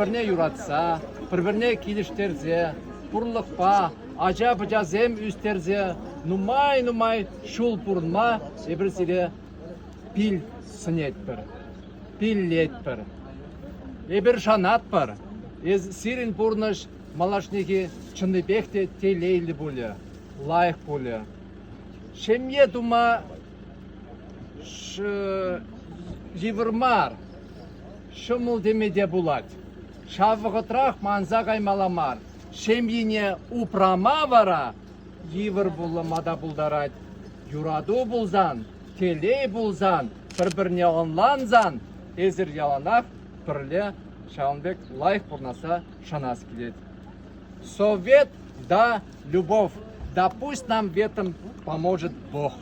бір-біріне юратса, бір-біріне келіштерзе, бұрлықпа, ажа-бұжа зем үстерзе, нумай шул бұрынма, ебірсіре пил сынет бір, пиллет бір. Ебір шанат бір, сирин бұрныш малашнеге чыныбекте телейлі болы, лайық болы. Шемье дума живырмар, шымыл демеде булат. Шавығытрақ манза қаймаламар. Шемьене упрама вара, евір бұлымада бұлдарад. Юраду бұлзан, телей бұлзан, бір-біріне онланзан, ezir yalanaq, бірле Шаунбек лайық бұрнаса шанас келеді. Совет да любовь. Да пусть нам в этом поможет Бог.